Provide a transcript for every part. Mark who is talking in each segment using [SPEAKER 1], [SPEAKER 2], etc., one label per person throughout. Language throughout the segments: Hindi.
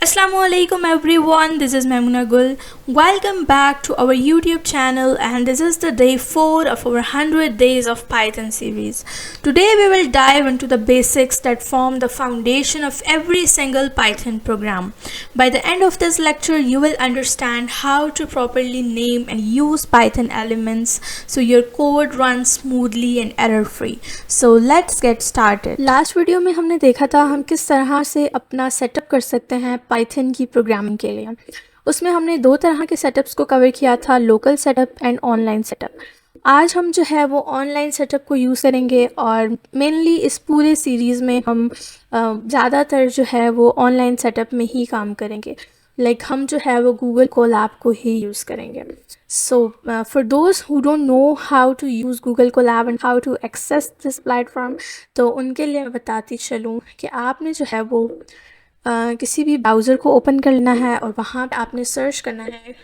[SPEAKER 1] Assalamualaikum everyone, this is Maimuna Gul. Welcome back to our YouTube channel, and this is the day 4 of our 100 days of Python series. Today we will dive into the basics that form the foundation of every single Python program. By the end of this lecture you will understand how to properly name and use Python elements so your code runs smoothly and error free. So let's get started.
[SPEAKER 2] Last video में हमने देखा था हम किस तरह से अपना सेटअप कर सकते हैं पाइथन की प्रोग्रामिंग के लिए। उसमें हमने दो तरह के सेटअप्स को कवर किया था, local setup and online setup. आज हम जो है वो ऑनलाइन सेटअप को यूज़ करेंगे और मेनली इस पूरे सीरीज़ में हम ज़्यादातर जो है वो ऑनलाइन सेटअप में ही काम करेंगे। हम जो है वो गूगल कोलैब को ही यूज़ करेंगे। So for those who don't know how to use Google Colab and how to access this platform, तो उनके लिए मैं बताती चलूँ कि आपने जो है वो किसी भी ब्राउज़र को ओपन कर लेना है और वहाँ पे आपने सर्च करना है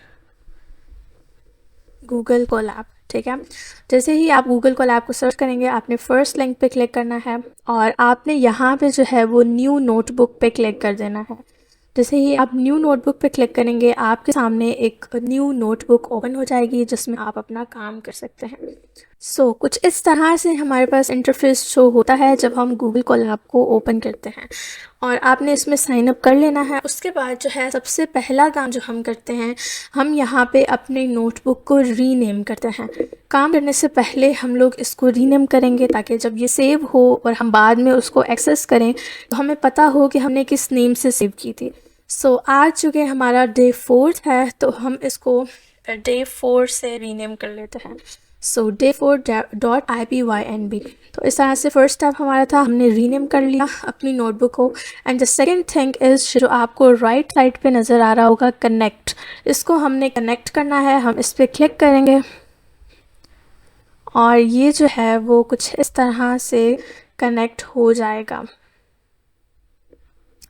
[SPEAKER 2] गूगल कोलैब। ठीक है, जैसे ही आप गूगल कोलैब को सर्च करेंगे आपने फर्स्ट लिंक पे क्लिक करना है और आपने यहाँ पे जो है वो न्यू नोटबुक पे क्लिक कर देना है। जैसे ही आप न्यू नोटबुक पे क्लिक करेंगे आपके सामने एक न्यू नोटबुक ओपन हो जाएगी जिसमें आप अपना काम कर सकते हैं। सो कुछ इस तरह से हमारे पास इंटरफेस शो होता है जब हम गूगल कोलैब को ओपन करते हैं और आपने इसमें साइन अप कर लेना है। उसके बाद जो है सबसे पहला काम जो हम करते हैं, हम यहाँ पे अपने नोटबुक को रीनेम करते हैं। काम करने से पहले हम लोग इसको रीनेम करेंगे ताकि जब ये सेव हो और हम बाद में उसको एक्सेस करें तो हमें पता हो कि हमने किस नेम से सेव की थी। सो आज चूँकि हमारा डे 4 है तो हम इसको डे 4 से रीनेम कर लेते हैं। सो day4.ipynb। तो इस तरह से फर्स्ट स्टेप हमारा था, हमने रीनेम कर लिया अपनी नोटबुक को। And the second thing is जो आपको राइट साइड पे नज़र आ रहा होगा कनेक्ट, इसको हमने कनेक्ट करना है। हम इस पर क्लिक करेंगे और ये जो है वो कुछ इस तरह से कनेक्ट हो जाएगा।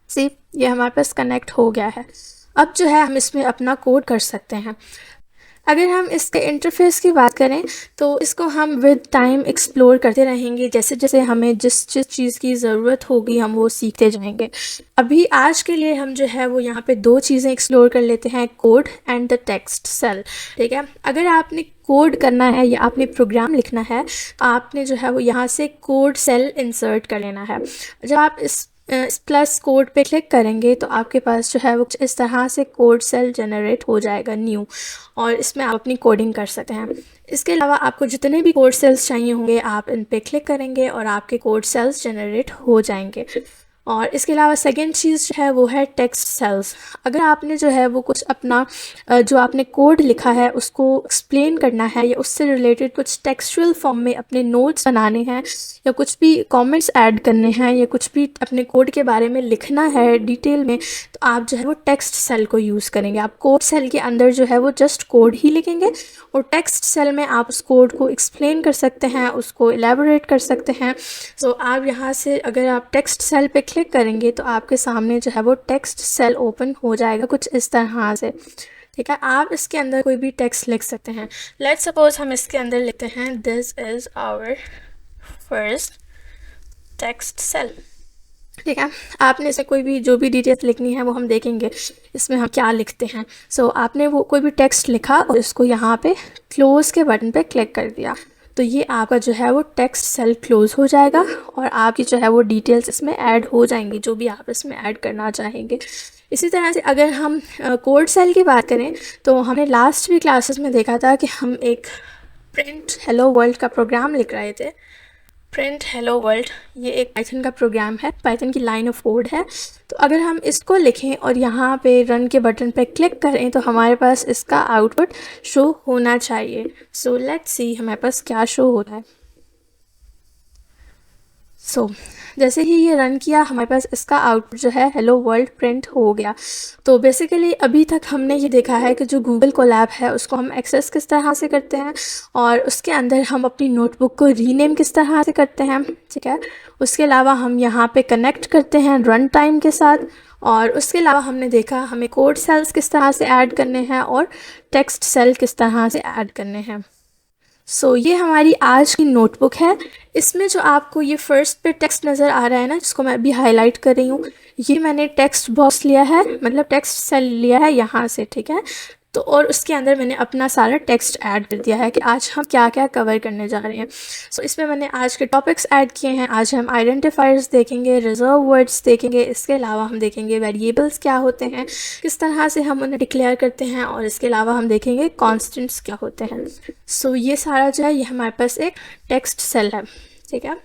[SPEAKER 2] सी, ये हमारे पास कनेक्ट हो गया है। अब जो है हम इसमें अपना कोड कर सकते हैं। अगर हम इसके इंटरफेस की बात करें तो इसको हम विद टाइम एक्सप्लोर करते रहेंगे, जैसे जैसे हमें जिस चीज़ की ज़रूरत होगी हम वो सीखते जाएंगे। अभी आज के लिए हम जो है वो यहाँ पे दो चीज़ें एक्सप्लोर कर लेते हैं, code and the text cell. ठीक है, अगर आपने कोड करना है या आपने प्रोग्राम लिखना है तो आपने जो है वो यहाँ से कोड सेल इंसर्ट कर लेना है। जब आप इस प्लस कोड पे क्लिक करेंगे तो आपके पास जो है वो इस तरह से कोड सेल जनरेट हो जाएगा न्यू, और इसमें आप अपनी कोडिंग कर सकते हैं। इसके अलावा आपको जितने भी कोड सेल्स चाहिए होंगे आप इन पे क्लिक करेंगे और आपके कोड सेल्स जनरेट हो जाएंगे। और इसके अलावा सेकेंड चीज़ जो है वो है टेक्स्ट सेल्स। अगर आपने जो है वो कुछ अपना जो आपने कोड लिखा है उसको एक्सप्लेन करना है या उससे रिलेटेड कुछ टेक्सचुअल फॉर्म में अपने नोट्स बनाने हैं या कुछ भी कमेंट्स ऐड करने हैं या कुछ भी अपने कोड के बारे में लिखना है डिटेल में, तो आप जो है वो टेक्स्ट सेल को यूज़ करेंगे। आप कोड सेल के अंदर जो है वो जस्ट कोड ही लिखेंगे और टेक्स्ट सेल में आप उस कोड को एक्सप्लेन कर सकते हैं, उसको एलेबोरेट कर सकते हैं। सो आप यहाँ से अगर आप टेक्स्ट सेल पे क्लिक करेंगे तो आपके सामने जो है वो टेक्स्ट सेल ओपन हो जाएगा कुछ इस तरह से। ठीक है, आप इसके अंदर कोई भी टेक्स्ट लिख सकते हैं। लेट्स सपोज हम इसके अंदर लिखते हैं this is our first text cell. ठीक है, आपने इसे कोई भी जो भी डिटेल्स लिखनी है वो हम देखेंगे इसमें हम क्या लिखते हैं। सो आपने वो कोई भी टेक्स्ट लिखा और इसको यहाँ पे क्लोज़ के बटन पे क्लिक कर दिया तो ये आपका जो है वो टेक्स्ट सेल क्लोज़ हो जाएगा और आपकी जो है वो डिटेल्स इसमें ऐड हो जाएंगी जो भी आप इसमें ऐड करना चाहेंगे। इसी तरह से अगर हम कोड सेल की बात करें तो हमने लास्ट भी क्लासेस में देखा था कि हम एक प्रिंट हेलो वर्ल्ड का प्रोग्राम लिख रहे थे। प्रिंट हेलो वर्ल्ड ये एक पाइथन का प्रोग्राम है, पाइथन की लाइन ऑफ कोड है। तो अगर हम इसको लिखें और यहाँ पे रन के बटन पे क्लिक करें तो हमारे पास इसका आउटपुट शो होना चाहिए। सो लेट्स सी हमारे पास क्या शो हो रहा है। सो जैसे ही ये रन किया हमारे पास इसका आउटपुट जो है हेलो वर्ल्ड प्रिंट हो गया। तो बेसिकली अभी तक हमने ये देखा है कि जो गूगल कोलैब है उसको हम एक्सेस किस तरह से करते हैं और उसके अंदर हम अपनी नोटबुक को रीनेम किस तरह से करते हैं। ठीक है, उसके अलावा हम यहाँ पे कनेक्ट करते हैं रन टाइम के साथ, और उसके अलावा हमने देखा हमें कोड सेल्स किस तरह से ऐड करने हैं और टेक्स्ट सेल किस तरह से ऐड करने हैं। सो ये हमारी आज की नोटबुक है। इसमें जो आपको ये फर्स्ट पे टेक्स्ट नज़र आ रहा है ना, जिसको मैं अभी हाईलाइट कर रही हूँ, ये मैंने टेक्स्ट बॉक्स लिया है, मतलब टेक्स्ट सेल लिया है यहाँ से, ठीक है। तो और उसके अंदर मैंने अपना सारा टेक्स्ट ऐड कर दिया है कि आज हम क्या क्या कवर करने जा रहे हैं। सो इसमें मैंने आज के टॉपिक्स ऐड किए हैं। आज हम आइडेंटिफायर्स देखेंगे, रिजर्व वर्ड्स देखेंगे, इसके अलावा हम देखेंगे वेरिएबल्स क्या होते हैं, किस तरह से हम उन्हें डिक्लेयर करते हैं, और इसके अलावा हम देखेंगे कॉन्स्टेंट्स क्या होते हैं। सो ये सारा जो है ये हमारे पास एक टेक्स्ट सेल है, ठीक है।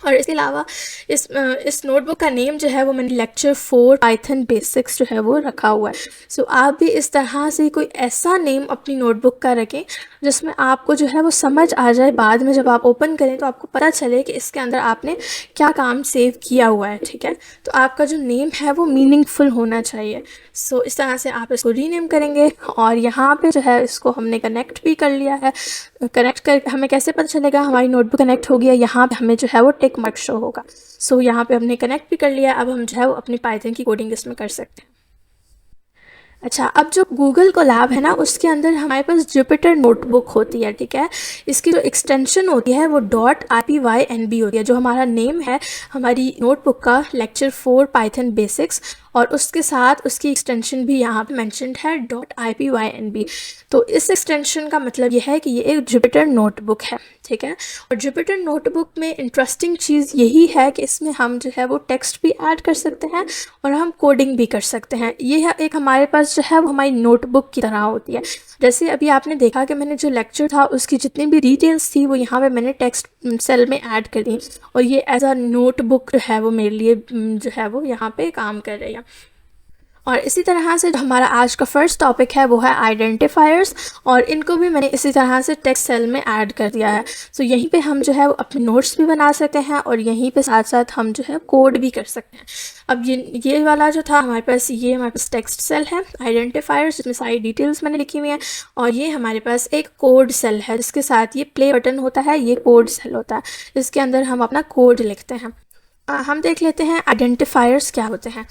[SPEAKER 2] और इसके अलावा इस नोटबुक का नेम जो है वो मैंने लेक्चर 4 पाइथन बेसिक्स जो है वो रखा हुआ है। सो आप भी इस तरह से कोई ऐसा नेम अपनी नोटबुक का रखें जिसमें आपको जो है वो समझ आ जाए, बाद में जब आप ओपन करें तो आपको पता चले कि इसके अंदर आपने क्या काम सेव किया हुआ है, ठीक है। तो आपका जो नेम है वो मीनिंगफुल होना चाहिए। सो इस तरह से आप इसको रीनेम करेंगे। और यहाँ पे जो है इसको हमने कनेक्ट भी कर लिया है। कनेक्ट कर हमें कैसे पता चलेगा हमारी नोटबुक कनेक्ट हो गया, यहाँ पे हमें जो है वो टिक मार्क शो होगा। सो यहाँ पे हमने कनेक्ट भी कर लिया। अब हम जो है वो अपनी पाइथन की कोडिंग इसमें कर सकते हैं। अच्छा, अब जो गूगल कोलैब है ना, उसके अंदर हमारे पास जुपिटर नोटबुक होती है, ठीक है। इसकी जो एक्सटेंशन होती है वो .ipynb होती है। जो हमारा नेम है हमारी नोटबुक का लेक्चर 4 पाइथन बेसिक्स, और उसके साथ उसकी एक्सटेंशन भी यहाँ पे मेंशन्ड है .ipynb। तो इस एक्सटेंशन का मतलब ये है कि ये एक जुपिटर नोटबुक है, ठीक है। और जुपिटर नोटबुक में इंटरेस्टिंग चीज़ यही है कि इसमें हम जो है वो टेक्स्ट भी ऐड कर सकते हैं और हम कोडिंग भी कर सकते हैं। ये है एक हमारे पास जो है वो हमारी नोटबुक की तरह होती है। जैसे अभी आपने देखा कि मैंने जो लेक्चर था उसकी जितनी भी डिटेल्स थी वो यहाँ पे मैंने टेक्स्ट सेल में ऐड कर दी, और ये एज अ नोटबुक जो है वो मेरे लिए जो है वो यहाँ पे काम कर रही है। और इसी तरह से जो हमारा आज का फर्स्ट टॉपिक है वो है आइडेंटिफायर्स, और इनको भी मैंने इसी तरह से टेक्स्ट सेल में ऐड कर दिया है। सो यहीं पे हम जो है वो अपने नोट्स भी बना सकते हैं, और यहीं पे साथ साथ हम जो है कोड भी कर सकते हैं। अब ये वाला जो था हमारे पास, ये हमारे पास टेक्स्ट सेल है आइडेंटिफायर्स, जिसमें सारी डिटेल्स मैंने लिखी हुई हैं। और ये हमारे पास एक कोड सेल है जिसके साथ ये प्ले बटन होता है, ये कोड सेल होता है, इसके अंदर हम अपना कोड लिखते हैं। हम देख लेते हैं आइडेंटिफायर्स क्या होते हैं।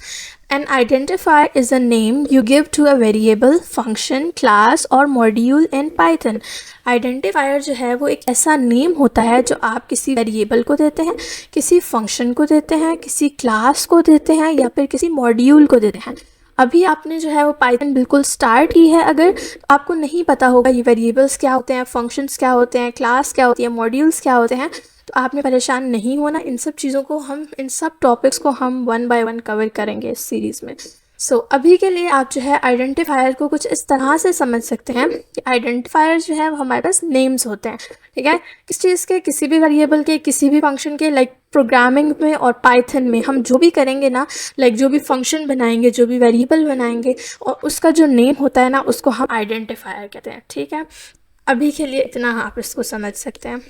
[SPEAKER 2] An identifier is a name you give to a variable, function, class और module in Python. आइडेंटिफायर जो है वो एक ऐसा नेम होता है जो आप किसी वेरिएबल को देते हैं, किसी फंक्शन को देते हैं, किसी क्लास को देते हैं, या फिर किसी मॉड्यूल को देते हैं। अभी आपने जो है वो पाइथन बिल्कुल स्टार्ट की है, अगर आपको नहीं पता होगा ये वेरिएबल्स क्या होते हैं, फंक्शंस क्या होते हैं, क्लास क्या होती है, मॉड्यूल्स क्या होते हैं, तो आपने परेशान नहीं होना। इन सब चीज़ों को इन सब टॉपिक्स को हम 1 बाय 1 कवर करेंगे इस सीरीज़ में। सो अभी के लिए आप जो है आइडेंटिफायर को कुछ इस तरह से समझ सकते हैं कि आइडेंटिफायर जो है वो हमारे पास नेम्स होते हैं, ठीक है। किस चीज़ के, किसी भी वेरिएबल के, किसी भी फंक्शन के। लाइक प्रोग्रामिंग में और पाइथन में हम जो भी करेंगे ना, लाइक जो भी फंक्शन बनाएंगे, जो भी वेरिएबल बनाएंगे, और उसका जो नेम होता है ना, उसको हम आइडेंटिफायर कहते हैं, ठीक है। अभी के लिए इतना आप इसको समझ सकते हैं।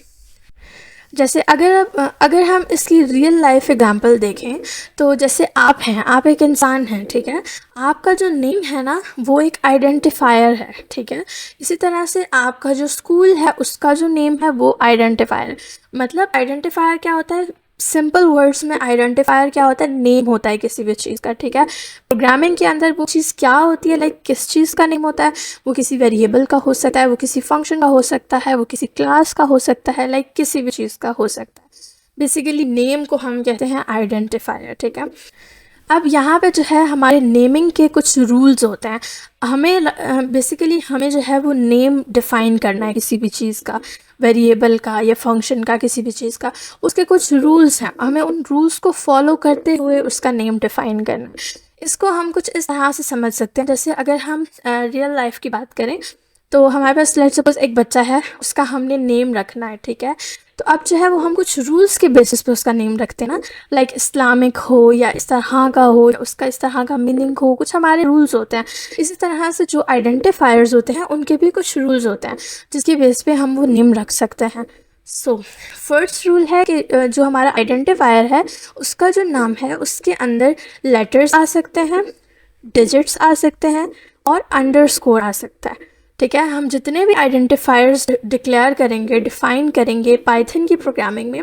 [SPEAKER 2] जैसे अगर हम इसकी रियल लाइफ एग्जांपल देखें, तो जैसे आप हैं, आप एक इंसान हैं, ठीक है। आपका जो नेम है ना वो एक आइडेंटिफायर है, ठीक है। इसी तरह से आपका जो स्कूल है उसका जो नेम है वो आइडेंटिफायर है। मतलब आइडेंटिफायर क्या होता है, सिंपल वर्ड्स में आइडेंटिफायर क्या होता है, नेम होता है किसी भी चीज़ का, ठीक है। प्रोग्रामिंग के अंदर वो चीज़ क्या होती है, लाइक किस चीज़ का नेम होता है, वो किसी वेरिएबल का हो सकता है, वो किसी फंक्शन का हो सकता है, वो किसी क्लास का हो सकता है, लाइक किसी भी चीज़ का हो सकता है। बेसिकली नेम को हम कहते हैं आइडेंटिफायर, ठीक है। अब यहाँ पे जो है हमारे नेमिंग के कुछ रूल्स होते हैं। हमें बेसिकली हमें जो है वो नेम डिफ़ाइन करना है किसी भी चीज़ का, वेरिएबल का या फंक्शन का, किसी भी चीज़ का। उसके कुछ रूल्स हैं, हमें उन रूल्स को फॉलो करते हुए उसका नेम डिफ़ाइन करना है। इसको हम कुछ इस तरह से समझ सकते हैं। जैसे अगर हम रियल लाइफ की बात करें, तो हमारे पास लेट्स सपोज एक बच्चा है, उसका हमने नेम रखना है, ठीक है। तो अब जो है वो हम कुछ रूल्स के बेसिस पे उसका नेम रखते हैं ना, लाइक इस्लामिक हो या इस तरह का हो, या उसका इस तरह का मीनिंग हो, कुछ हमारे रूल्स होते हैं। इसी तरह से जो आइडेंटिफायर्स होते हैं उनके भी कुछ रूल्स होते हैं जिसकी बेस पे हम वो नेम रख सकते हैं। सो फर्स्ट रूल है कि जो हमारा आइडेंटिफायर है उसका जो नाम है उसके अंदर लेटर्स आ सकते हैं, डिजिट्स आ सकते हैं, और अंडरस्कोर आ सकता है, ठीक है। हम जितने भी आइडेंटिफायर्स डिक्लेयर करेंगे, डिफ़ाइन करेंगे पाइथन की प्रोग्रामिंग में,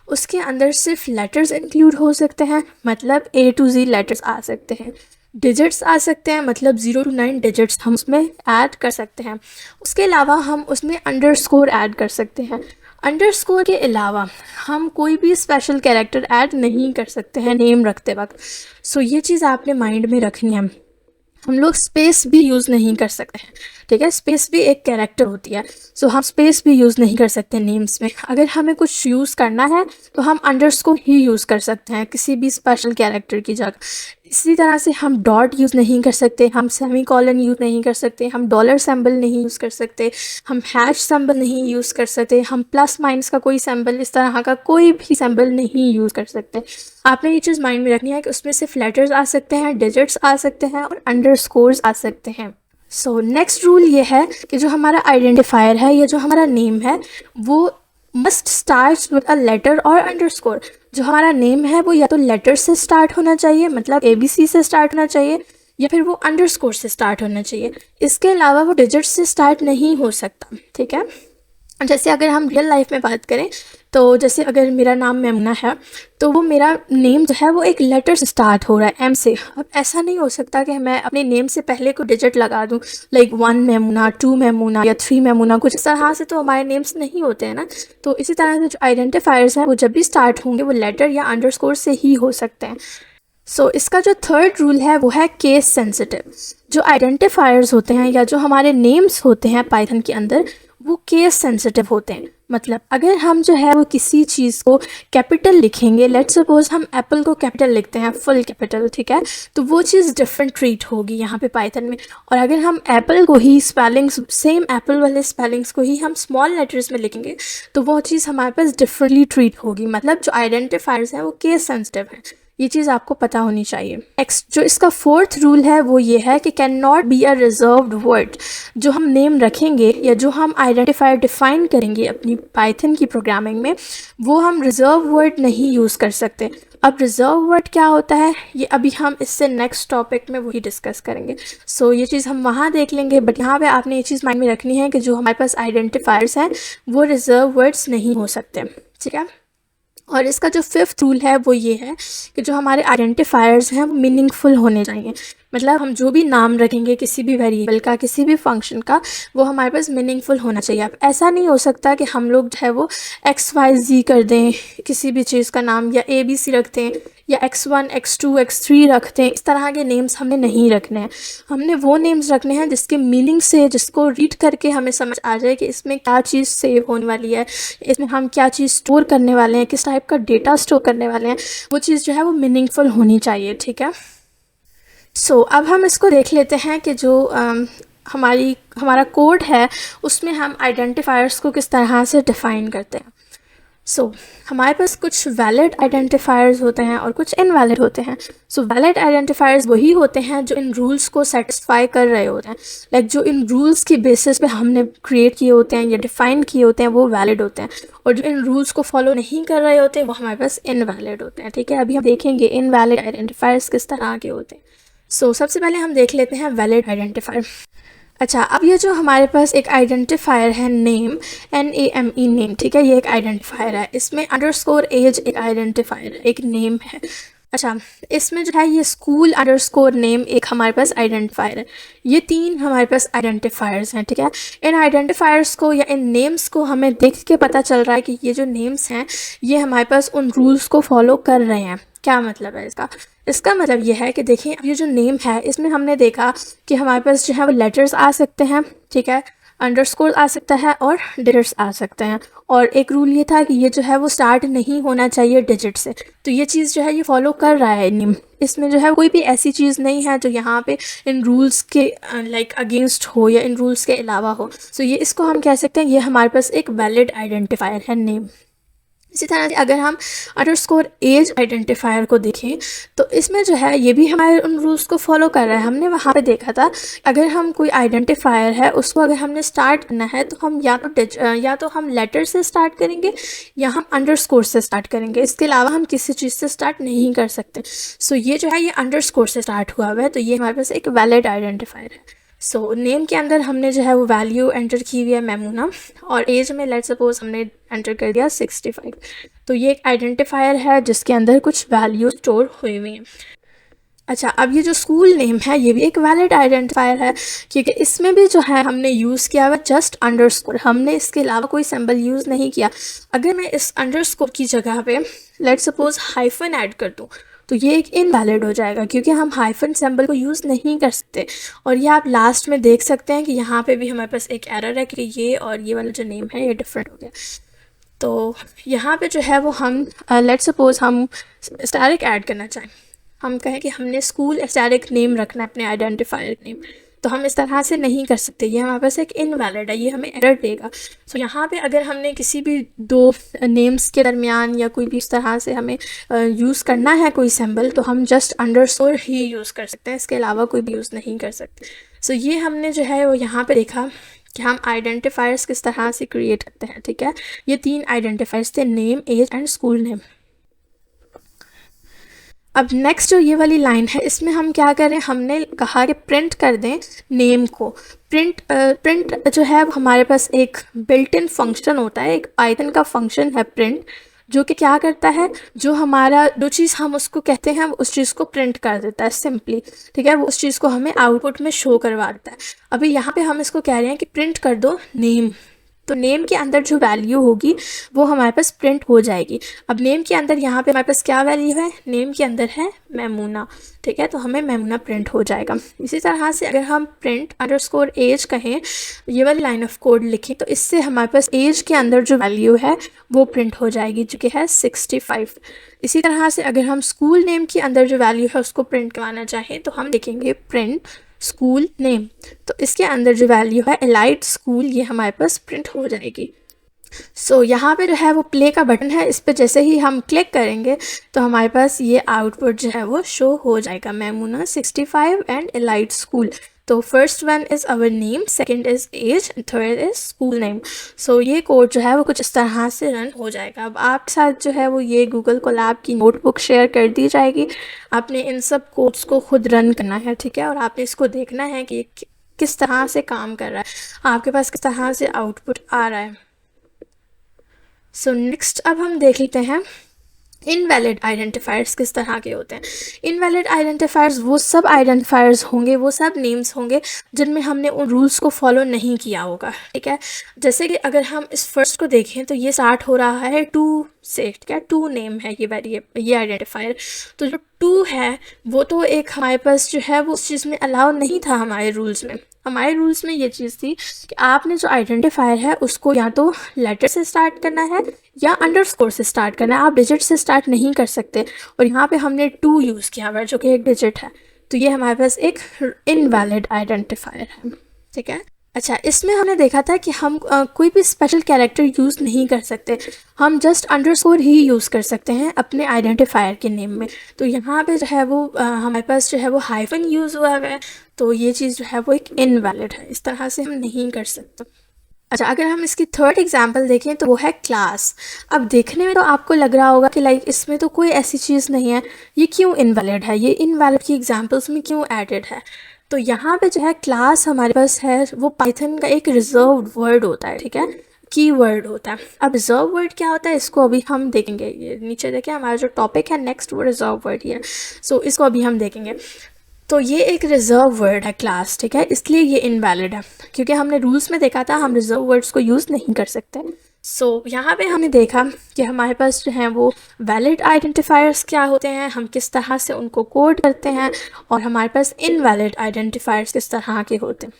[SPEAKER 2] उसके अंदर सिर्फ लेटर्स इंक्लूड हो सकते हैं, मतलब A to Z लेटर्स आ सकते हैं, डिजिट्स आ सकते हैं, मतलब 0 to 9 डिजिट्स हम उसमें ऐड कर सकते हैं। उसके अलावा हम उसमें अंडरस्कोर ऐड कर सकते हैं। अंडरस्कोर के अलावा हम कोई भी स्पेशल कैरेक्टर ऐड नहीं कर सकते हैं नेम रखते वक्त। सो ये चीज़ आपने माइंड में रखनी है। हम लोग स्पेस भी यूज़ नहीं कर सकते हैं, ठीक है। स्पेस भी एक कैरेक्टर होती है, सो हम स्पेस भी यूज़ नहीं कर सकते नेम्स में। अगर हमें कुछ यूज़ करना है तो हम अंडरस्कोर ही यूज़ कर सकते हैं किसी भी स्पेशल कैरेक्टर की जगह। इसी तरह से हम डॉट यूज़ नहीं कर सकते, हम सेमीकोलन यूज़ नहीं कर सकते, हम डॉलर सिंबल नहीं यूज़ कर सकते, हम हैश सिंबल नहीं यूज़ कर सकते, हम प्लस माइनस का कोई सिंबल, इस तरह का कोई भी सिंबल नहीं यूज़ कर सकते। आपने ये चीज़ माइंड में रखनी है कि उसमें सिर्फ लेटर्स आ सकते हैं, डिजिट्स आ सकते हैं और अंडरस्कोर्स आ सकते हैं। सो नेक्स्ट रूल ये है कि जो हमारा आइडेंटिफायर है या जो हमारा नेम है वो must start with a letter और अंडरस्कोर। जो हमारा नेम है वो या तो लेटर से स्टार्ट होना चाहिए, मतलब ABC से स्टार्ट होना चाहिए, या फिर वो अंडरस्कोर से स्टार्ट होना चाहिए। इसके अलावा वो डिजिट से स्टार्ट नहीं हो सकता, ठीक है। जैसे अगर हम रियल लाइफ में बात करें तो जैसे अगर मेरा नाम मेमुना है तो वो मेरा नेम जो है वो एक लेटर से स्टार्ट हो रहा है, M से। अब ऐसा नहीं हो सकता कि मैं अपने नेम से पहले को डिजिट लगा दूं, लाइक 1 मेमुना, 2 मेमुना या 3 मेमुना, कुछ इस तरह से तो हमारे नेम्स नहीं होते हैं ना। तो इसी तरह से जो आइडेंटिफायर्स हैं वो जब भी स्टार्ट होंगे वो लेटर या अंडरस्कोर से ही हो सकते हैं। सो इसका जो थर्ड रूल है वो है केस सेंसिटिव। जो आइडेंटिफायर्स होते हैं या जो हमारे नेम्स होते हैं पाइथन के अंदर वो केस सेंसिटिव होते हैं। मतलब अगर हम जो है वो किसी चीज़ को कैपिटल लिखेंगे, लेट्स सपोज हम एप्पल को कैपिटल लिखते हैं, फुल कैपिटल, ठीक है, तो वो चीज़ डिफरेंट ट्रीट होगी यहाँ पे पाइथन में। और अगर हम एप्पल को ही स्पेलिंग्स, सेम एप्पल वाले स्पेलिंग्स को ही हम स्मॉल लेटर्स में लिखेंगे तो वो चीज़ हमारे पास डिफरेंटली ट्रीट होगी। मतलब जो आइडेंटिफायर्स हैं वो केस सेंसिटिव हैं, ये चीज़ आपको पता होनी चाहिए। नेक्स्ट जो इसका फोर्थ रूल है वो ये है कि can not be a reserved word. जो हम नेम रखेंगे या जो हम आइडेंटिफायर डिफाइन करेंगे अपनी पाइथन की प्रोग्रामिंग में वो हम रिजर्व वर्ड नहीं यूज़ कर सकते। अब रिजर्व वर्ड क्या होता है ये अभी हम इससे नेक्स्ट टॉपिक में वही डिस्कस करेंगे। सो ये चीज़ हम वहाँ देख लेंगे, बट यहाँ पे आपने ये चीज़ माइंड में रखनी है कि जो हमारे पास आइडेंटिफायर्स हैं वो रिजर्व वर्ड्स नहीं हो सकते, ठीक है। और इसका जो फिफ्थ रूल है वो ये है कि जो हमारे आइडेंटिफायर्स हैं वो मीनिंगफुल होने चाहिए। मतलब हम जो भी नाम रखेंगे किसी भी वेरिएबल का, किसी भी फंक्शन का, वो हमारे पास मीनिंगफुल होना चाहिए। अब ऐसा नहीं हो सकता कि हम लोग जो है वो XYZ कर दें किसी भी चीज़ का नाम, या ABC रख दें, या X1 X2 X3 रख दें। इस तरह के नेम्स हमें नहीं रखने हैं। हमने वो नेम्स रखने हैं जिसके मीनिंग से, जिसको रीड करके हमें समझ आ जाए कि इसमें क्या चीज़ सेव होने वाली है, इसमें हम क्या चीज़ स्टोर करने वाले हैं, किस टाइप का डेटा स्टोर करने वाले हैं। वो चीज़ जो है वो मीनिंगफुल होनी चाहिए, ठीक है। सो अब हम इसको देख लेते हैं कि जो हमारा कोड है उसमें हम आइडेंटिफायर्स को किस तरह से डिफ़ाइन करते हैं। सो हमारे पास कुछ वैलिड आइडेंटिफायर्स होते हैं और कुछ इनवैलिड होते हैं। सो वैलिड आइडेंटिफायर्स वही होते हैं जो इन रूल्स को सेटिस्फाई कर रहे होते हैं, लाइक जो इन रूल्स की बेसिस पे हमने क्रिएट किए होते हैं या डिफ़ाइन किए होते हैं वो वैलिड होते हैं। और जो इन रूल्स को फॉलो नहीं कर रहे होते वो हमारे पास इनवैलिड होते हैं, ठीक है। अभी हम देखेंगे इनवैलिड आइडेंटिफायर्स किस तरह के होते हैं। सो सबसे पहले हम देख लेते हैं वैलिड आइडेंटिफायर। अच्छा, अब ये जो हमारे पास एक आइडेंटिफायर है नेम, NAME नेम, ठीक है, ये एक आइडेंटिफायर है। इसमें अंडरस्कोर एज एक आइडेंटिफायर है, एक नेम है। अच्छा, इसमें जो है ये स्कूल अंडरस्कोर नेम एक हमारे पास आइडेंटिफायर है। ये 3 हमारे पास आइडेंटिफायर्स हैं, ठीक है। इन आइडेंटिफायर्स को या इन नेम्स को हमें देख के पता चल रहा है कि ये जो नेम्स हैं ये हमारे पास उन रूल्स को फॉलो कर रहे हैं। क्या मतलब है इसका मतलब ये है कि देखिए ये जो नेम है इसमें हमने देखा कि हमारे पास जो है वो लेटर्स आ सकते हैं, ठीक है, अंडरस्कोर आ सकता है और डिजिट्स आ सकते हैं। और एक रूल ये था कि ये जो है वो स्टार्ट नहीं होना चाहिए डिजिट से। तो ये चीज़ जो है ये फॉलो कर रहा है नेम। इसमें जो है कोई भी ऐसी चीज़ नहीं है जो यहाँ पे इन रूल्स के लाइक अगेंस्ट हो या इन रूल्स के अलावा हो। सो ये इसको हम कह सकते हैं ये हमारे पास एक वैलिड आइडेंटिफायर है नेम। इसी तरह से अगर हम अंडरस्कोर एज आइडेंटिफायर को देखें तो इसमें जो है ये भी हमारे उन रूल्स को फॉलो कर रहा है। हमने वहाँ पे देखा था अगर हम कोई आइडेंटिफायर है उसको अगर हमने स्टार्ट करना है तो हम या तो हम लेटर से स्टार्ट करेंगे या हम अंडरस्कोर से स्टार्ट करेंगे। इसके अलावा हम किसी चीज़ से स्टार्ट नहीं कर सकते। सो ये जो है ये अंडरस्कोर से स्टार्ट हुआ हुआ है, तो ये हमारे पास एक वैलिड आइडेंटिफायर है। सो नेम के अंदर हमने जो है वो वैल्यू एंटर की हुई है मैमूना, और एज में लेट्स सपोज हमने एंटर कर दिया 65। तो ये एक आइडेंटिफायर है जिसके अंदर कुछ वैल्यू स्टोर हुई हुई हैं। अच्छा, अब ये जो स्कूल नेम है ये भी एक वैलिड आइडेंटिफायर है, क्योंकि इसमें भी जो है हमने यूज़ किया हुआ जस्ट अंडरस्कोर, हमने इसके अलावा कोई सिंबल यूज़ नहीं किया। अगर मैं इस अंडरस्कोर की जगह पे लेट्स सपोज हाइफन ऐड कर दूँ तो ये एक इनवैलिड हो जाएगा, क्योंकि हम हाइफन सिंबल को यूज़ नहीं कर सकते। और ये आप लास्ट में देख सकते हैं कि यहाँ पे भी हमारे पास एक एरर है कि ये और ये वाला जो नेम है ये डिफरेंट हो गया। तो यहाँ पे जो है वो हम लेट्स सपोज हम स्टैरिक ऐड करना चाहें, हम कहें कि हमने स्कूल स्टैरिक नेम रखना है अपने आइडेंटिफायर नेम, तो हम इस तरह से नहीं कर सकते, ये हमारे पास एक इनवैलिड है, ये हमें एरर देगा। सो यहाँ पे अगर हमने किसी भी दो नेम्स के दरमियान या कोई भी इस तरह से हमें यूज़ करना है कोई सिंबल, तो हम जस्ट अंडरस्कोर ही यूज़ कर सकते हैं, इसके अलावा कोई भी यूज़ नहीं कर सकते। सो ये हमने जो है वो यहाँ पे देखा कि हम आइडेंटिफायर्स किस तरह से क्रिएट करते हैं। ठीक है, ये 3 आइडेंटिफायर्स थे, name, age and school name. अब नेक्स्ट जो ये वाली लाइन है इसमें हम क्या करें, हमने कहा कि प्रिंट कर दें नेम को। प्रिंट जो है हमारे पास एक बिल्ट इन फंक्शन होता है, एक पाइथन का फंक्शन है प्रिंट, जो कि क्या करता है, जो हमारा जो चीज़ हम उसको कहते हैं उस चीज़ को प्रिंट कर देता है सिंपली। ठीक है, वो उस चीज़ को हमें आउटपुट में शो करवा देता है। अभी यहाँ पे हम इसको कह रहे हैं कि प्रिंट कर दो नेम, तो नेम के अंदर जो वैल्यू होगी वो हमारे पास प्रिंट हो जाएगी। अब नेम के अंदर यहाँ पे हमारे पास क्या वैल्यू है, नेम के अंदर है मैमूना। ठीक है, तो हमें मैमूना प्रिंट हो जाएगा। इसी तरह से अगर हम प्रिंट अंडरस्कोर एज कहें, ये वाली लाइन ऑफ कोड लिखें, तो इससे हमारे पास एज के अंदर जो वैल्यू है वो प्रिंट हो जाएगी, जो कि है 65। इसी तरह से अगर हम स्कूल नेम के अंदर जो वैल्यू है उसको प्रिंट करवाना चाहें तो हम लिखेंगे प्रिंट स्कूल नेम, तो इसके अंदर जो वैल्यू है एलाइट स्कूल, ये हमारे पास प्रिंट हो जाएगी। सो यहाँ पे जो है वो प्ले का बटन है, इस पर जैसे ही हम क्लिक करेंगे तो हमारे पास ये आउटपुट जो है वो शो हो जाएगा, मैमूना 65 एंड एलाइट स्कूल। तो first one is our name, second is age, third is school name. So ये कोड जो है वो कुछ इस तरह से रन हो जाएगा। अब आपके साथ जो है वो ये गूगल कोलैब की नोटबुक शेयर कर दी जाएगी, आपने इन सब कोड्स को खुद रन करना है। ठीक है, और आपने इसको देखना है कि किस तरह से काम कर रहा है, आपके पास किस तरह से आउटपुट आ रहा है। सो नेक्स्ट अब हम देख लेते हैं इनवैलिड आइडेंटिफायर्स किस तरह के होते हैं। इनवैलिड आइडेंटिफायर्स वो सब आइडेंटिफायर्स होंगे, वो सब नेम्स होंगे जिनमें हमने उन रूल्स को फॉलो नहीं किया होगा। ठीक है, जैसे कि अगर हम इस फर्स्ट को देखें तो ये स्टार्ट हो रहा है 2 से। ठीक है, 2 नेम है ये आइडेंटिफायर। तो जो 2 है वो तो एक हमारे पास जो है वो उस चीज़ में अलाउ नहीं था हमारे रूल्स में। हमारे रूल्स में ये चीज़ थी कि आपने जो आइडेंटिफायर है उसको या तो लेटर से स्टार्ट करना है या अंडरस्कोर से स्टार्ट करना है, आप डिजिट से स्टार्ट नहीं कर सकते। और यहाँ पे हमने 2 यूज़ किया हुआ है जो कि एक डिजिट है, तो ये हमारे पास एक इनवैलिड आइडेंटिफायर है। ठीक है, अच्छा, इसमें हमने देखा था कि हम कोई भी स्पेशल कैरेक्टर यूज़ नहीं कर सकते, हम जस्ट अंडरस्कोर ही यूज़ कर सकते हैं अपने आइडेंटिफायर के नेम में। तो यहाँ पे जो है वो हमारे पास जो है वो हाइफन यूज़ हुआ है, तो ये चीज़ जो है वो एक इनवैलिड है, इस तरह से हम नहीं कर सकते। अच्छा, अगर हम इसकी थर्ड एग्जांपल देखें तो वो है क्लास। अब देखने में तो आपको लग रहा होगा कि लाइक इसमें तो कोई ऐसी चीज़ नहीं है, ये क्यों इनवैलिड है, ये इनवैलिड की एग्जांपल्स में क्यों एडेड है। तो यहाँ पे जो है क्लास हमारे पास है वो पाइथन का एक रिजर्व्ड वर्ड होता है। ठीक है, की वर्ड होता है। अब रिजर्व वर्ड क्या होता है इसको अभी हम देखेंगे, ये नीचे देखें हमारा जो टॉपिक है नेक्स्ट वो रिजर्व वर्ड ही है। सो इसको अभी हम देखेंगे। तो ये एक रिजर्व वर्ड है क्लास। ठीक है, इसलिए ये इनवैलिड है, क्योंकि हमने रूल्स में देखा था हम रिजर्व वर्ड्स को यूज़ नहीं कर सकते। सो यहाँ पे हमने देखा कि हमारे पास जो है वो वैलिड आइडेंटिफायर्स क्या होते हैं, हम किस तरह से उनको कोड करते हैं, और हमारे पास इनवैलिड आइडेंटिफायर्स किस तरह के होते हैं।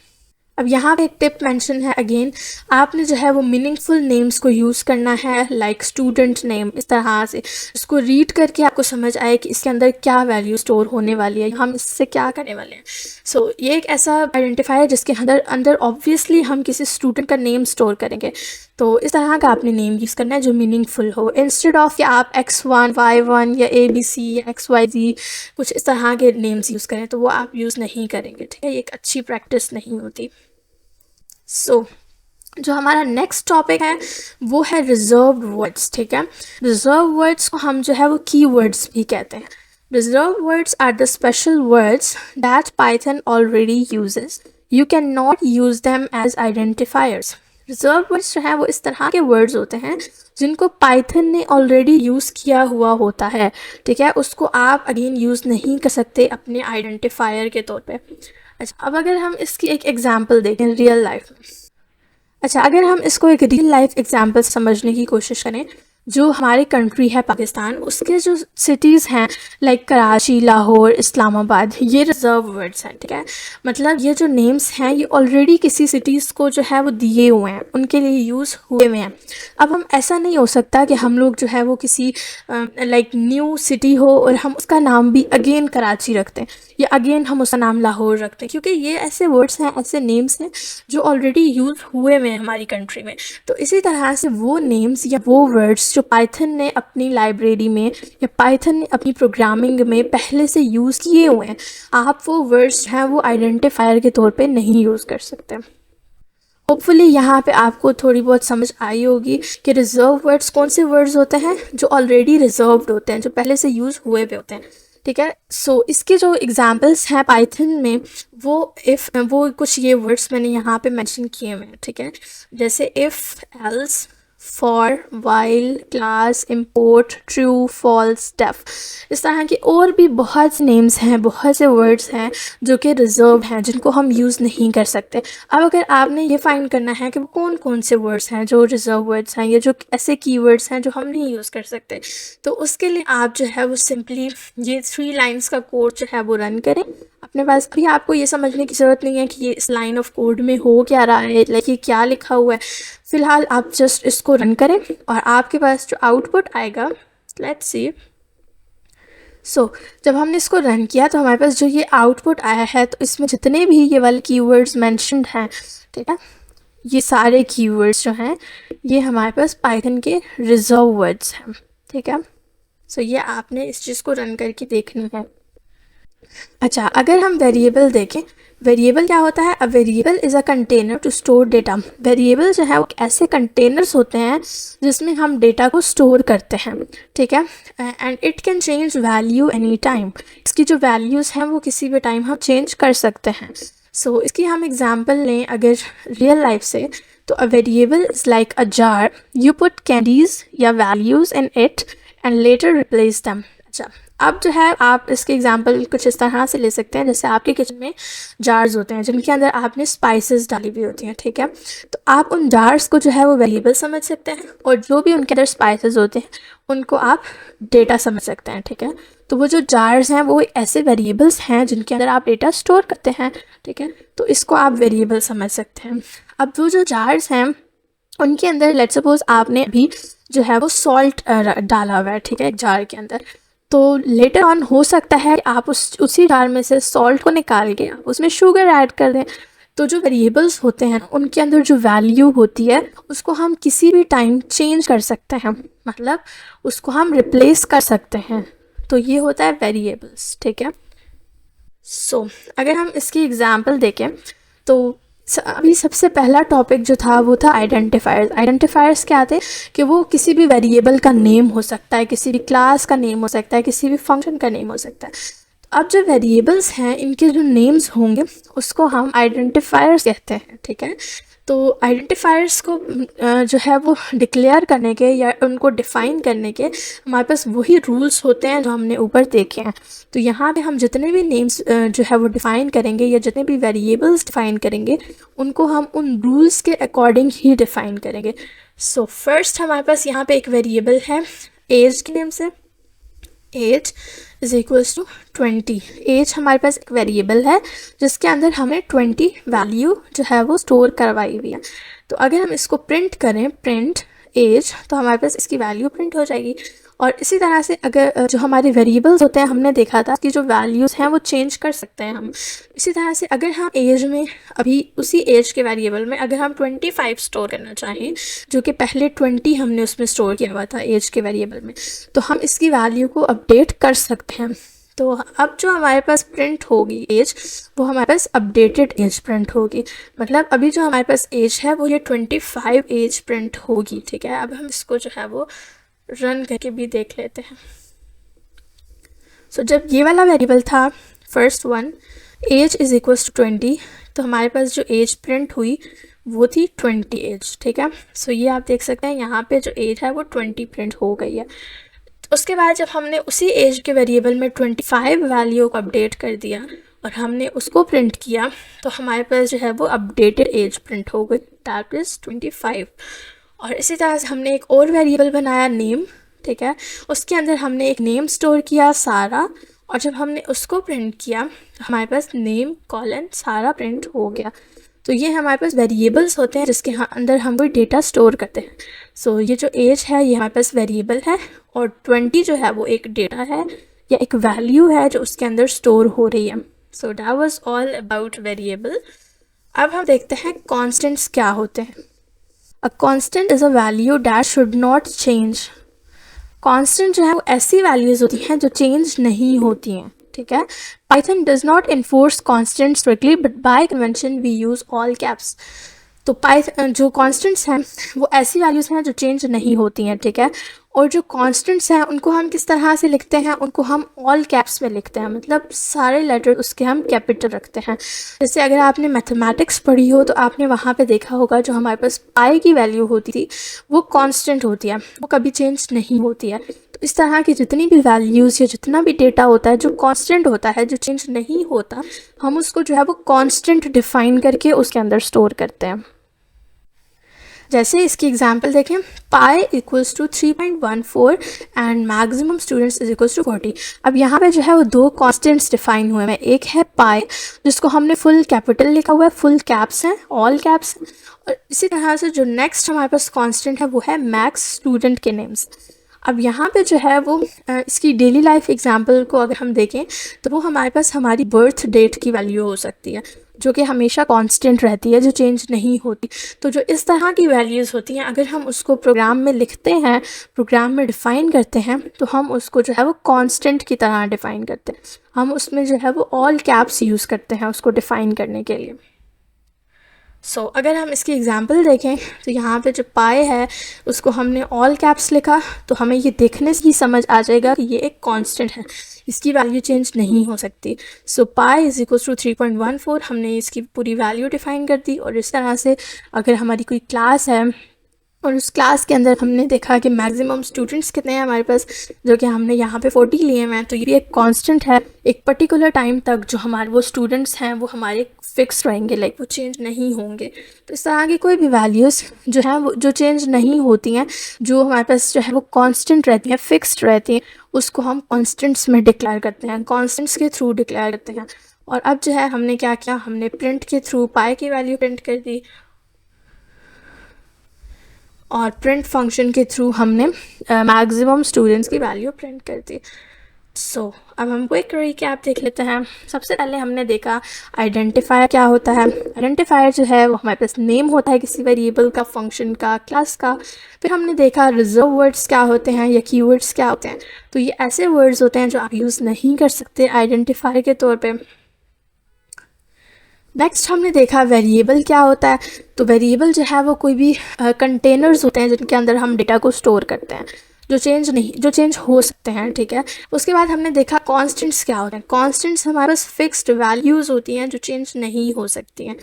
[SPEAKER 2] अब यहाँ पे एक टिप मेंशन है अगेन, आपने जो है वो मीनिंगफुल नेम्स को यूज़ करना है, लाइक स्टूडेंट नेम, इस तरह से इसको रीड करके आपको समझ आए कि इसके अंदर क्या वैल्यू स्टोर होने वाली है, हम इससे क्या करने वाले हैं। सो ये एक ऐसा आइडेंटिफायर जिसके अंदर ऑब्वियसली हम किसी स्टूडेंट का नेम स्टोर करेंगे, तो इस तरह का आपने नेम यूज़ करना है जो मीनिंगफुल हो, इंस्टेड ऑफ कि आप x1 y1 या ABC या XYZ कुछ इस तरह के नेम्स यूज़ करें, तो वो आप यूज़ नहीं करेंगे। ठीक है, ये एक अच्छी प्रैक्टिस नहीं होती। सो जो हमारा नेक्स्ट टॉपिक है वो है रिजर्व्ड वर्ड्स। ठीक है, रिजर्व वर्ड्स को हम जो है वो की वर्ड्स भी कहते हैं। Reserve words are the special words that Python already uses. You can not use them as identifiers. Reserve words जो हैं वो इस तरह के वर्ड्स होते हैं जिनको पाइथन ने ऑलरेडी यूज़ किया हुआ होता है, ठीक है, उसको आप अगेन यूज़ नहीं कर सकते अपने आइडेंटिफायर के तौर पे। अच्छा, अब अगर हम इसकी एक एग्जांपल देखें रियल लाइफ में, अच्छा अगर हम इसको एक रियल लाइफ एग्जांपल समझने की कोशिश करें, जो हमारी कंट्री है पाकिस्तान, उसके जो सिटीज़ हैं लाइक कराची, लाहौर, इस्लामाबाद, ये रिजर्व वर्ड्स हैं, ठीक है। मतलब ये जो नेम्स हैं ये ऑलरेडी किसी सिटीज़ को जो है वो दिए हुए हैं, उनके लिए यूज़ हुए हुए हैं। अब हम ऐसा नहीं हो सकता कि हम लोग जो है वो किसी लाइक न्यू सिटी हो और हम उसका नाम भी अगेन कराची रखते हैं या अगेन हम उसका नाम लाहौर रखते हैं, क्योंकि ये ऐसे वर्ड्स हैं, ऐसे नेम्स हैं जो ऑलरेडी यूज़ हुए हुए हैं हमारी कंट्री में। तो इसी तरह से वो नेम्स या वो वर्ड्स जो पाइथन ने अपनी लाइब्रेरी में या पाइथन ने अपनी प्रोग्रामिंग में पहले से यूज़ किए हुए हैं, आप वो वर्ड्स हैं वो आइडेंटिफायर के तौर पे नहीं यूज़ कर सकते। होपफुली यहाँ पे आपको थोड़ी बहुत समझ आई होगी कि रिजर्व वर्ड्स कौन से वर्ड्स होते हैं जो ऑलरेडी रिजर्व्ड होते हैं, जो पहले से यूज़ हुए हुए होते हैं, ठीक है। सो इसके जो एग्जांपल्स हैं पाइथन में वो कुछ ये वर्ड्स मैंने यहाँ पे मेंशन किए हुए हैं, ठीक है। जैसे if, else, for, while, class, import, true, false, def, इस तरह के और भी बहुत से नेम्स हैं, बहुत से वर्ड्स हैं जो कि रिजर्व हैं, जिनको हम यूज़ नहीं कर सकते। अब अगर आपने ये फाइंड करना है कि वो कौन कौन से वर्ड्स हैं जो रिजर्व वर्ड्स हैं, ये जो ऐसे कीवर्ड्स हैं जो हम नहीं यूज़ कर सकते, तो उसके लिए आप जो है वो सिंपली ये 3 लाइन्स का कोड जो है वो रन करें अपने पास। अभी आपको ये समझने की ज़रूरत नहीं है कि ये इस लाइन ऑफ कोड में हो क्या रहा है, लाइक ये क्या लिखा हुआ है। फ़िलहाल आप जस्ट इसको रन करें और आपके पास जो आउटपुट आएगा, लेट्स सी। सो जब हमने इसको रन किया तो हमारे पास जो ये आउटपुट आया है, तो इसमें जितने भी ये वाले कीवर्ड्स मेंशन्ड हैं, ठीक है, ये सारे कीवर्ड्स जो हैं ये हमारे पास पाइथन के रिजर्व वर्ड्स हैं, ठीक है। सो ये आपने इस चीज़ को रन करके देखनी है। अच्छा, अगर हम वेरिएबल देखें, वेरिएबल क्या होता है? A variable is a container to store data. Variable जो है वो ऐसे कंटेनर्स होते हैं जिसमें हम डेटा को स्टोर करते हैं, ठीक है। And it can change value any time. इसकी जो वैल्यूज़ हैं वो किसी भी टाइम हम चेंज कर सकते हैं। सो इसकी हम एग्जांपल लें अगर रियल लाइफ से, तो a variable is like a jar, you put candies या values in it and later replace them. अच्छा, अब जो है आप इसके एग्जांपल कुछ इस तरह से ले सकते हैं, जैसे आपके किचन में जार्स होते हैं जिनके अंदर आपने स्पाइसेस डाली हुई होती हैं, ठीक है। तो आप उन जार्स को जो है वो वेरिएबल समझ सकते हैं और जो भी उनके अंदर स्पाइसेस होते हैं उनको आप डेटा समझ सकते हैं, ठीक है। तो वो जो जार्स हैं वो ऐसे वेरिएबल्स हैं जिनके अंदर आप डेटा स्टोर करते हैं, ठीक है। तो इसको आप वेरिएबल समझ सकते हैं। अब वो जो जार्स हैं उनके अंदर लेट्स सपोज आपने अभी जो है वो सॉल्ट डाला हुआ है, ठीक है, एक जार के अंदर। तो लेटर ऑन हो सकता है आप उसी जार में से सॉल्ट को निकाल के आप उसमें शुगर ऐड कर दें। तो जो वेरिएबल्स होते हैं उनके अंदर जो वैल्यू होती है उसको हम किसी भी टाइम चेंज कर सकते हैं, मतलब उसको हम रिप्लेस कर सकते हैं। तो ये होता है वेरिएबल्स, ठीक है। सो अगर हम इसकी एग्जांपल देखें तो अभी सबसे पहला टॉपिक जो था वो था आइडेंटिफायर्स। आइडेंटिफायर्स क्या थे कि वो किसी भी वेरिएबल का नेम हो सकता है, किसी भी क्लास का नेम हो सकता है, किसी भी फंक्शन का नेम हो सकता है। अब जो वेरिएबल्स हैं इनके जो नेम्स होंगे उसको हम आइडेंटिफायर्स कहते हैं, ठीक है। तो आइडेंटिफायर्स को जो है वो डिक्लेयर करने के या उनको डिफ़ाइन करने के हमारे पास वही रूल्स होते हैं जो हमने ऊपर देखे हैं। तो यहाँ पे हम जितने भी नेम्स जो है वो डिफ़ाइन करेंगे या जितने भी वेरिएबल्स डिफ़ाइन करेंगे उनको हम उन रूल्स के अकॉर्डिंग ही डिफ़ाइन करेंगे। सो फर्स्ट हमारे पास यहाँ पे एक वेरिएबल है एज के नेम से, age is equals to 20। Age हमारे पास एक वेरिएबल है जिसके अंदर हमें 20 वैल्यू जो है वो स्टोर करवाई हुई है। तो अगर हम इसको प्रिंट करें, प्रिंट एज, तो हमारे पास इसकी वैल्यू प्रिंट हो जाएगी। और इसी तरह से अगर जो हमारे वेरिएबल्स होते हैं हमने देखा था कि जो वैल्यूज़ हैं वो चेंज कर सकते हैं हम। इसी तरह से अगर हम एज में अभी उसी एज के वेरिएबल में अगर हम 25 स्टोर करना चाहें, जो कि पहले 20 हमने उसमें स्टोर किया हुआ था एज के वेरिएबल में, तो हम इसकी वैल्यू को अपडेट कर सकते हैं। तो अब जो हमारे पास प्रिंट होगी एज, वो हमारे पास अपडेटेड एज प्रिंट होगी। मतलब अभी जो हमारे पास एज है वो ये 25 एज प्रिंट होगी, ठीक है। अब हम इसको जो है वो रन करके भी देख लेते हैं। सो जब ये वाला वेरिएबल था first one, age is equals to 20, तो हमारे पास जो एज प्रिंट हुई वो थी 20 एज, ठीक है। सो ये आप देख सकते हैं यहाँ पे जो एज है वो 20 प्रिंट हो गई है। उसके बाद जब हमने उसी एज के वेरिएबल में 25 वैल्यू को अपडेट कर दिया और हमने उसको प्रिंट किया, तो हमारे पास जो है वो अपडेटेड एज प्रिंट हो गई, दैट इज़ 25। और इसी तरह से हमने एक और वेरिएबल बनाया नेम, ठीक है। उसके अंदर हमने एक नेम स्टोर किया सारा, और जब हमने उसको प्रिंट किया तो हमारे पास नेम कॉलन सारा प्रिंट हो गया। तो ये हमारे पास वेरिएबल्स होते हैं जिसके अंदर हम कोई डेटा स्टोर करते हैं। सो ये जो एज है ये हमारे पास वेरिएबल है, और 20 जो है वो एक डेटा है या एक वैल्यू है जो उसके अंदर स्टोर हो रही है। So that was all about variable. अब हम देखते हैं कॉन्स्टेंट्स क्या होते हैं। A constant is a value that should not change. Constant जो है वो ऐसी वैल्यूज़ होती हैं जो चेंज नहीं होती हैं, ठीक है। Python does not enforce constant strictly but by convention we use all caps. तो पाइथन जो कॉन्स्टेंट्स हैं वो ऐसी वैल्यूज़ हैं जो चेंज नहीं होती हैं, ठीक है। और जो कॉन्स्टेंट्स हैं उनको हम किस तरह से लिखते हैं, उनको हम ऑल कैप्स में लिखते हैं, मतलब सारे लेटर उसके हम कैपिटल रखते हैं। जैसे अगर आपने मैथमेटिक्स पढ़ी हो तो आपने वहाँ पे देखा होगा जो हमारे पास पाई की वैल्यू होती थी वो कांस्टेंट होती है, वो कभी चेंज नहीं होती है। तो इस तरह की जितनी भी वैल्यूज़ या जितना भी डेटा होता है जो कांस्टेंट होता है, जो चेंज नहीं होता, हम उसको जो है वो कांस्टेंट डिफाइन करके उसके अंदर स्टोर करते हैं। जैसे इसकी एग्जांपल देखें, pi equals to 3.14 and maximum students is equals to 40। अब यहाँ पे जो है वो दो कॉन्स्टेंट्स डिफाइन हुए हैं। एक है पाई जिसको हमने फुल कैपिटल लिखा हुआ है, फुल कैप्स हैं, ऑल कैप्स हैं। और इसी तरह से जो नेक्स्ट हमारे पास कॉन्स्टेंट है वो है मैक्स स्टूडेंट के नेम्स। अब यहाँ पे जो है वो इसकी डेली लाइफ एग्जांपल को अगर हम देखें तो वो हमारे पास हमारी बर्थ डेट की वैल्यू हो सकती है जो कि हमेशा कांस्टेंट रहती है, जो चेंज नहीं होती। तो जो इस तरह की वैल्यूज़ होती हैं अगर हम उसको प्रोग्राम में लिखते हैं, प्रोग्राम में डिफ़ाइन करते हैं, तो हम उसको जो है वो कांस्टेंट की तरह डिफ़ाइन करते हैं। हम उसमें जो है वो ऑल कैप्स यूज़ करते हैं उसको डिफ़ाइन करने के लिए। सो अगर हम इसकी एग्जांपल देखें तो यहाँ पे जो पाई है उसको हमने ऑल कैप्स लिखा, तो हमें ये देखने से ही समझ आ जाएगा कि ये एक कांस्टेंट है, इसकी वैल्यू चेंज नहीं हो सकती। सो पाई इज इक्वल टू 3.14, हमने इसकी पूरी वैल्यू डिफाइन कर दी। और इस तरह से अगर हमारी कोई क्लास है और उस क्लास के अंदर हमने देखा कि मैक्सिमम स्टूडेंट्स कितने हैं हमारे पास, जो कि हमने यहाँ पे 40 लिए हैं, तो ये भी एक कांस्टेंट है। एक पर्टिकुलर टाइम तक जो हमारे वो स्टूडेंट्स हैं वो हमारे फिक्स रहेंगे, लाइक वो चेंज नहीं होंगे। तो इस तरह की कोई भी वैल्यूज़ जो हैं वो जो चेंज नहीं होती हैं, जो हमारे पास जो है वो कांस्टेंट रहती हैं, फिक्स्ड रहती हैं, उसको हम कांस्टेंट्स में डिक्लेयर करते हैं, कांस्टेंट्स के थ्रू डिक्लेयर करते हैं। और अब जो है हमने क्या किया, हमने प्रिंट के थ्रू पाई की वैल्यू प्रिंट कर दी और प्रिंट फंक्शन के थ्रू हमने मैक्सिमम स्टूडेंट्स की वैल्यू प्रिंट कर दी। सो अब हम क्विक रिकैप देख लेते हैं। सबसे पहले हमने देखा आइडेंटिफायर क्या होता है। आइडेंटिफायर जो है वो हमारे पास नेम होता है किसी वेरिएबल का, फंक्शन का, क्लास का। फिर हमने देखा रिजर्व वर्ड्स क्या होते हैं या कीवर्ड्स क्या होते हैं। तो ये ऐसे वर्ड्स होते हैं जो आप यूज़ नहीं कर सकते आइडेंटिफायर के तौर पे। नेक्स्ट हमने देखा वेरिएबल क्या होता है। तो वेरिएबल जो है वो कोई भी कंटेनर्स होते हैं जिनके अंदर हम डेटा को स्टोर करते हैं, जो चेंज हो सकते हैं, ठीक है। उसके बाद हमने देखा कॉन्स्टेंट्स क्या होते हैं। कॉन्स्टेंट्स हमारे पास फिक्स्ड वैल्यूज़ होती हैं जो चेंज नहीं हो सकती हैं।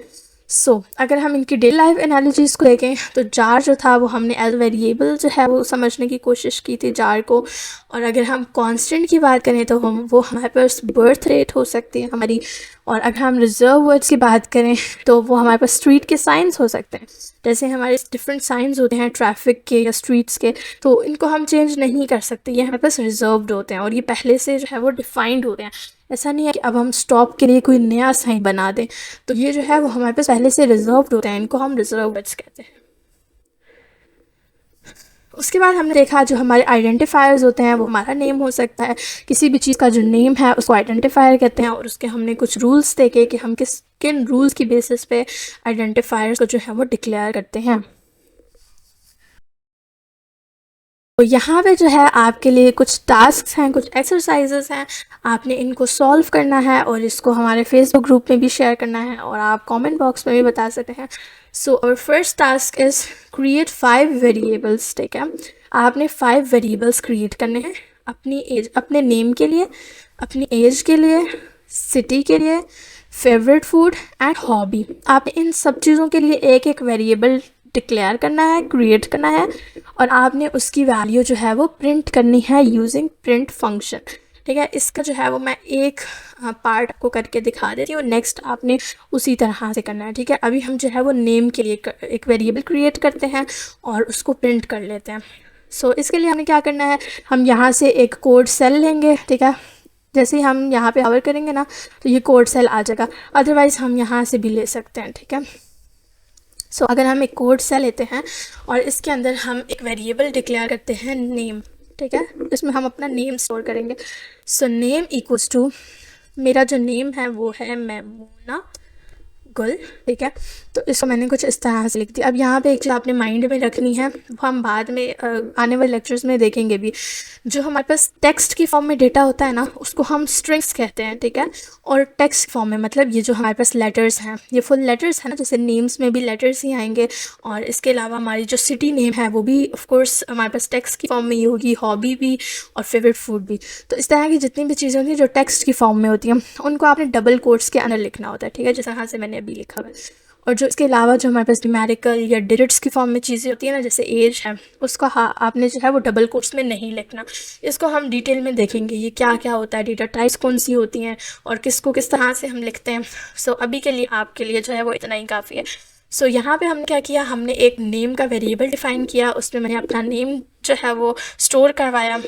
[SPEAKER 2] सो अगर हम इनकी डेली लाइफ एनालिसिस को देखें तो जार जो था वो हमने एज वेरिएबल जो है वो समझने की कोशिश की थी जार को। और अगर हम कांस्टेंट की बात करें तो वो हमारे पास बर्थ रेट हो सकती है हमारी। और अगर हम रिजर्व वर्ड्स की बात करें तो वो हमारे पास स्ट्रीट के साइंस हो सकते हैं। जैसे हमारे डिफरेंट साइंस होते हैं ट्रैफिक के या स्ट्रीट्स के, तो इनको हम चेंज नहीं कर सकते, ये हमारे पास रिजर्व्ड होते हैं और ये पहले से जो है वो डिफाइंड होते हैं। ऐसा नहीं है कि अब हम स्टॉप के लिए कोई नया साइन बना दें, तो ये जो है वो हमारे पास पहले से रिजर्व्ड होते हैं, इनको हम रिजर्व वर्ड्स कहते हैं। उसके बाद हमने देखा जो हमारे आइडेंटिफायर्स होते हैं वो हमारा नेम हो सकता है, किसी भी चीज़ का जो नेम है उसको आइडेंटिफायर कहते हैं। और उसके हमने कुछ रूल्स देखे कि हम किन रूल्स की बेसिस पे आइडेंटिफायर्स को जो है वो डिक्लेयर करते हैं। तो यहाँ पे जो है आपके लिए कुछ टास्क्स हैं, कुछ एक्सरसाइजेस हैं, आपने इनको सॉल्व करना है और इसको हमारे फेसबुक ग्रुप में भी शेयर करना है और आप कमेंट बॉक्स में भी बता सकते हैं। So our first task is create 5 variables, ठीक है। आपने 5 वेरिएबल्स क्रिएट करने हैं अपनी एज, अपने नेम के लिए, अपनी एज के लिए, सिटी के लिए, फेवरेट फूड एंड हॉबी। आपने इन सब चीज़ों के लिए एक एक वेरिएबल डिक्लेयर करना है, क्रिएट करना है, और आपने उसकी वैल्यू जो है वो प्रिंट करनी है यूजिंग प्रिंट फंक्शन। ठीक है, इसका जो है वो मैं एक पार्ट आपको करके दिखा देती हूँ, नेक्स्ट आपने उसी तरह से करना है। ठीक है, अभी हम जो है वो नेम के लिए एक वेरिएबल क्रिएट करते हैं और उसको प्रिंट कर लेते हैं। सो इसके लिए हमें क्या करना है, हम यहाँ से एक कोड सेल लेंगे। ठीक है, जैसे ही हम यहाँ पे आवर करेंगे ना तो ये कोड सेल आ जाएगा, अदरवाइज़ हम यहाँ से भी ले सकते हैं। ठीक है, सो अगर हम एक कोड सेल लेते हैं और इसके अंदर हम एक वेरिएबल डिक्लेयर करते हैं नेम। ठीक है, इसमें हम अपना नेम स्टोर करेंगे। सो नेम इक्वल्स टू, मेरा जो नेम है वो है मैमूना गुल। ठीक है, तो इसको मैंने कुछ इस तरह से लिख दिया। अब यहाँ पे एक चीज़ आपने माइंड में रखनी है, वो हम बाद में आने वाले लेक्चर्स में देखेंगे भी। जो हमारे पास टेक्स्ट की फॉर्म में डेटा होता है ना, उसको हम स्ट्रिंग्स कहते हैं। ठीक है, और टेक्स्ट फॉर्म में मतलब ये जो हमारे पास लेटर्स हैं, ये फुल लेटर्स हैं ना, जैसे नेम्स में भी लेटर्स ही आएंगे। और इसके अलावा हमारी जो सिटी नेम है वो भी ऑफ कोर्स हमारे पास टेक्स्ट की फॉर्म में ही होगी, हॉबी भी और फेवरेट फूड भी। तो इस तरह की जितनी भी चीज़ें होती हैं जो टेक्स्ट की फॉर्म में होती हैं, उनको आपने डबल कोट्स के अंदर लिखना होता है। ठीक है, जिस तरह से मैंने अभी लिखा हुआ है। और जो इसके अलावा जो हमारे पास न्यूमेरिकल या डिजिट्स की फॉर्म में चीज़ें होती हैं ना, जैसे एज है, उसका आपने जो है वो डबल कोट्स में नहीं लिखना। इसको हम डिटेल में देखेंगे ये क्या क्या होता है, डेटा टाइप्स कौन सी होती हैं और किसको किस तरह से हम लिखते हैं। सो अभी के लिए आपके लिए जो है वो इतना ही काफ़ी है। सो यहाँ पे हमने क्या किया, हमने एक नेम का वेरिएबल डिफ़ाइन किया, उसमें मैंने अपना नेम जो है वो स्टोर करवाया।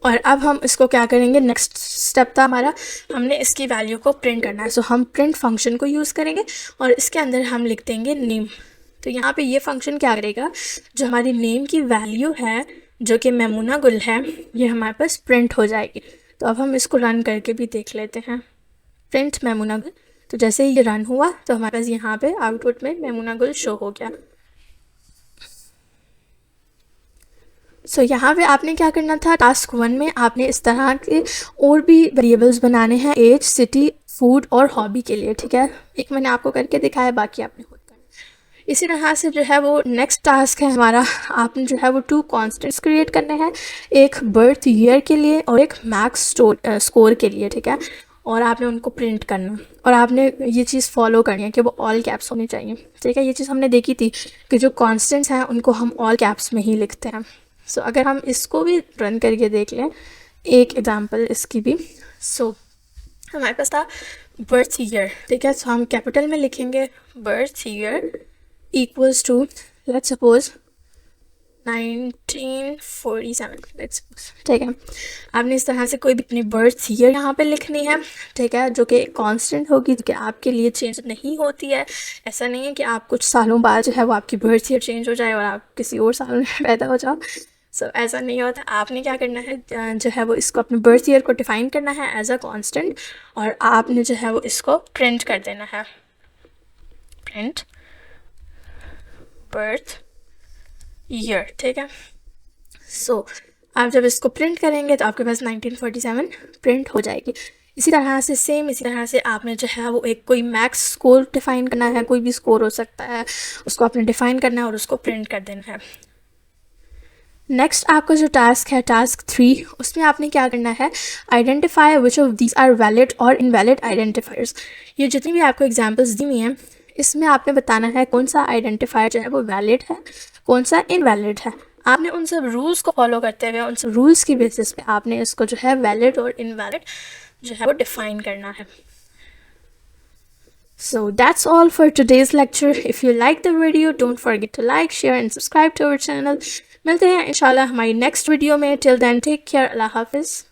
[SPEAKER 2] और अब हम इसको क्या करेंगे, नेक्स्ट स्टेप था हमारा, हमने इसकी वैल्यू को प्रिंट करना है। सो हम प्रिंट फंक्शन को यूज़ करेंगे और इसके अंदर हम लिख देंगे नेम। तो यहाँ पे ये फंक्शन क्या करेगा, जो हमारी नेम की वैल्यू है जो कि मैमूना गुल है, ये हमारे पास प्रिंट हो जाएगी। तो अब हम इसको रन करके भी देख लेते हैं, प्रिंट मैमूना गुल। तो जैसे ही ये रन हुआ तो हमारे पास यहाँ पे आउटपुट में मैमूना गुल शो हो गया। सो यहाँ पे आपने क्या करना था, टास्क 1 में आपने इस तरह के और भी वेरिएबल्स बनाने हैं एज, सिटी, फूड और हॉबी के लिए। ठीक है, एक मैंने आपको करके दिखाया, बाकी आपने खुद करना। इसी तरह से जो है वो नेक्स्ट टास्क है हमारा, आपने जो है वो 2 कॉन्स्टेंट्स क्रिएट करने हैं, एक बर्थ ईयर के लिए और एक मैक्स स्कोर के लिए। ठीक है, और आपने उनको प्रिंट करना और आपने ये चीज़ फॉलो करनी है कि वो ऑल कैप्स होनी चाहिए। ठीक है, ये चीज़ हमने देखी थी कि जो कॉन्स्टेंट्स हैं उनको हम ऑल कैप्स में ही लिखते हैं। सो अगर हम इसको भी रन करके देख लें, एक एग्जांपल इसकी भी। सो हमारे पास था बर्थ ईयर। ठीक है, सो हम कैपिटल में लिखेंगे birth year equals to, let's suppose 1947, let's suppose. ठीक है, आपने इस तरह से कोई भी अपनी बर्थ ईयर यहाँ पे लिखनी है। ठीक है, जो कि कांस्टेंट होगी, जो कि आपके लिए चेंज नहीं होती है। ऐसा नहीं है कि आप कुछ सालों बाद जो है वो आपकी बर्थ ईयर चेंज हो जाए और आप किसी और साल में पैदा हो जाओ। सो ऐसा नहीं होता। आपने क्या करना है, जो है वो इसको अपने बर्थ ईयर को डिफ़ाइन करना है एज अ कांस्टेंट, और आपने जो है वो इसको प्रिंट कर देना है, प्रिंट बर्थ ईयर। ठीक है, सो आप जब इसको प्रिंट करेंगे तो आपके पास 1947 प्रिंट हो जाएगी। इसी तरह से सेम, इसी तरह से आपने जो है वो एक कोई मैक्स स्कोर डिफ़ाइन करना है, कोई भी स्कोर हो सकता है, उसको आपने डिफ़ाइन करना है और उसको प्रिंट कर देना है। नेक्स्ट आपका जो टास्क है, टास्क 3, उसमें आपने क्या करना है, identify which of these are valid और इनवैलिड आइडेंटिफायर्स। ये जितनी भी आपको एग्जांपल्स दी हुई हैं, इसमें आपने बताना है कौन सा आइडेंटिफायर जो है वो वैलिड है, कौन सा इनवैलिड है। आपने उन सब रूल्स को फॉलो करते हुए, उन सब रूल्स की बेसिस पे आपने इसको जो है वैलिड और इनवैलिड जो है वो डिफ़ाइन करना है। So that's all for today's lecture. If you like the video, don't forget to like, share and subscribe to our channel. मिलते हैं इंशाल्लाह हमारी नेक्स्ट वीडियो में। Till then, take care. Allah Hafiz.